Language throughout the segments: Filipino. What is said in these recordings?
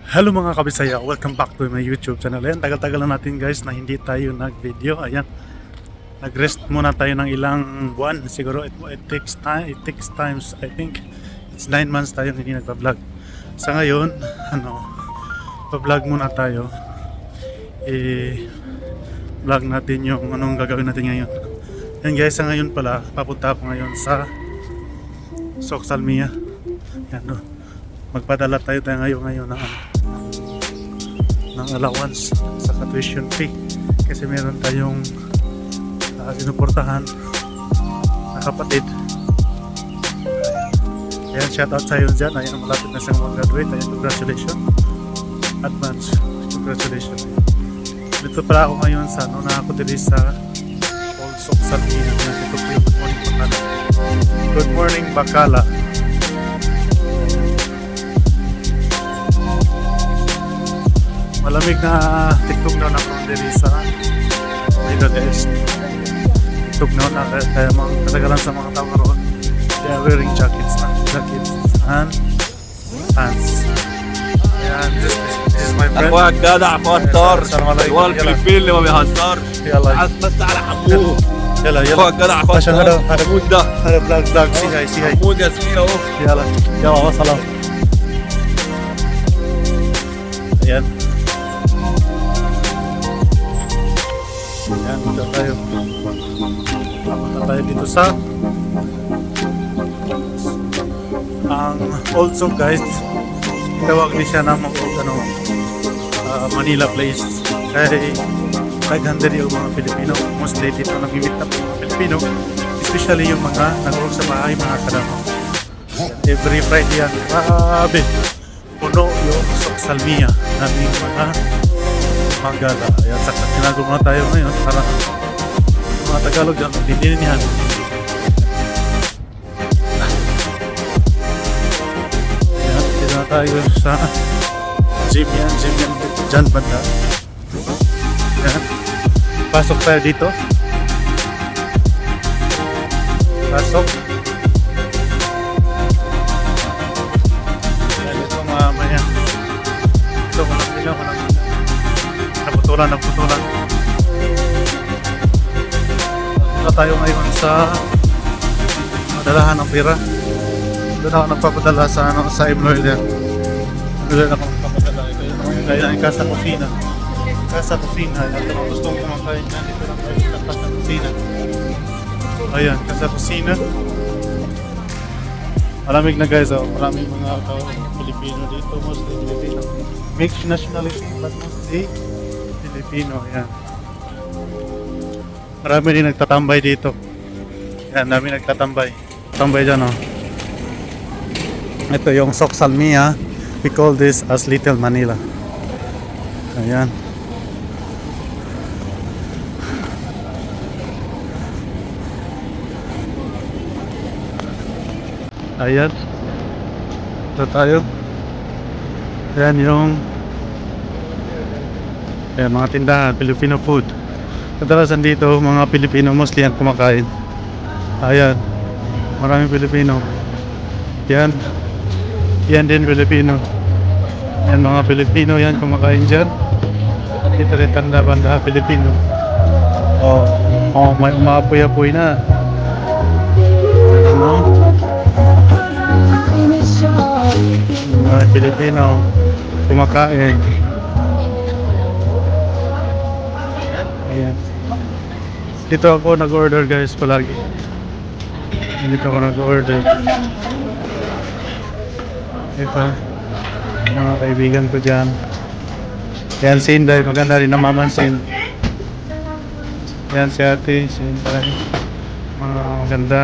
Hello mga kabisaya, welcome back to my YouTube channel. Ayan, tagal-tagal na natin guys na hindi tayo nag-video. Ayan, nag-rest muna tayo ng ilang buwan. Siguro it takes time, times, I think it's 9 months tayo hindi nagpa-vlog. Sa ngayon, pa-vlog muna tayo. Vlog natin yung anong gagawin natin ngayon. Ayan guys, sa ngayon pala, papunta ako ngayon sa Soksalmia. Ayan, magpadala tayo ngayon ng allowance sa tuition fee kasi meron tayong sinuportahan na kapatid. Ayan, shout out sa iyo dyan. Ayan, malapit na siyang mag-graduate. Ayan, congratulations, advance congratulations. Dito pala ako ngayon sa na ako dito sa Old Soksalmia. Ito po yung Good Morning Bacala. Good morning Bacala. Malamig na tiktok na ako dito sa Middle East. Tiktok na kaya mga katagalan sa mga tao ngayon. They are wearing jackets and pants. And this is my friend. اخوك جدع فطر هو الفلبين اللي ما بيهزرش يلا عايز بس على حمود يلا اخوك جدع عشان فطر هذا حمود ده بلاك سي هاي حمود يا زميلي اهو يلا وصل. Ayan. Ayan, dito tayo. Papunta tayo dito sa ang also guys, tawag ni siya ng Manila place. Kaya naghandari yung mga Pilipino. Mostly dito nag-meet up yung mga Pilipino, especially yung mga nag-work sa bahay, mga kadamo. Every Friday yan, grabe puno yung Soksalmia naming mga magala. Ayan, saksak tinago muna tayo ngayon para mga Tagalog yan magdininihan. Ayan, dito na tayo sa gym yan dyan banda. Ayan, pasok tayo dito, pasok. Mamaya ito, walang ilaw. Naputulan. Ito tayo ngayon sa madalahan ng pera. Doon ako nagpapadala sa Emloy din. Doon ako nagpapadala. Ito yung kaya ng Casa Cocina. At kung gustong kumakain na dito lang tayo sa Casa Cocina. Ayan, Casa Cocina. Maraming na guys, maraming mga Pilipino dito, mostly Filipino. Mixed nationality, but mostly Filipino, yan. Marami din nagtatambay dito. Yan, dami nagtatambay. Tambay dyan, oh. Ito yung Soksalmia. We call this as Little Manila. Ayan. Ayan. Ito tayo. Ayan yung mga tindahan, Filipino food. Kadalasan dito, mga Pilipino mostly yan kumakain. Ayan. Maraming Pilipino. Yan din Pilipino. Yan mga Pilipino yan kumakain dyan. Dito rin tanda-banda Pilipino. May umaapoy-apoy na. Mga Pilipino kumakain. Ayan. Dito ako nag-order guys palagi. Dito ako nag-order. Ito mga kaibigan ko dyan. Yan si Inday, maganda rin namamansin. Yan si ate, si Inday, mga maganda.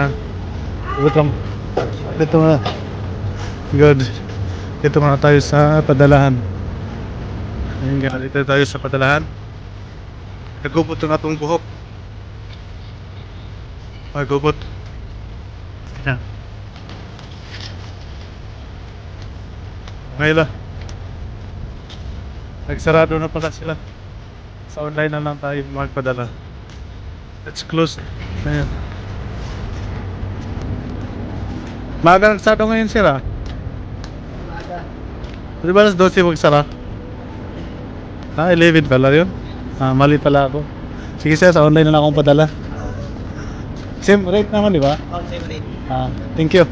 Dito na. Good. Dito muna tayo sa padalahan. Ayun nga, dito tayo sa padalahan. Nagubot na itong buhok. Magubot. Ayan. Ngayon nagsarado na pala sila. Sa online na lang tayo magpadala. It's closed. Ayan. Maaga nagsado ngayon sila. Di ba alas 12 magsara? 11 pala yun. Mali pala ako. Sige sir, sa online na lang akong padala. Same rate naman, di ba? Oh, same rate. Thank you.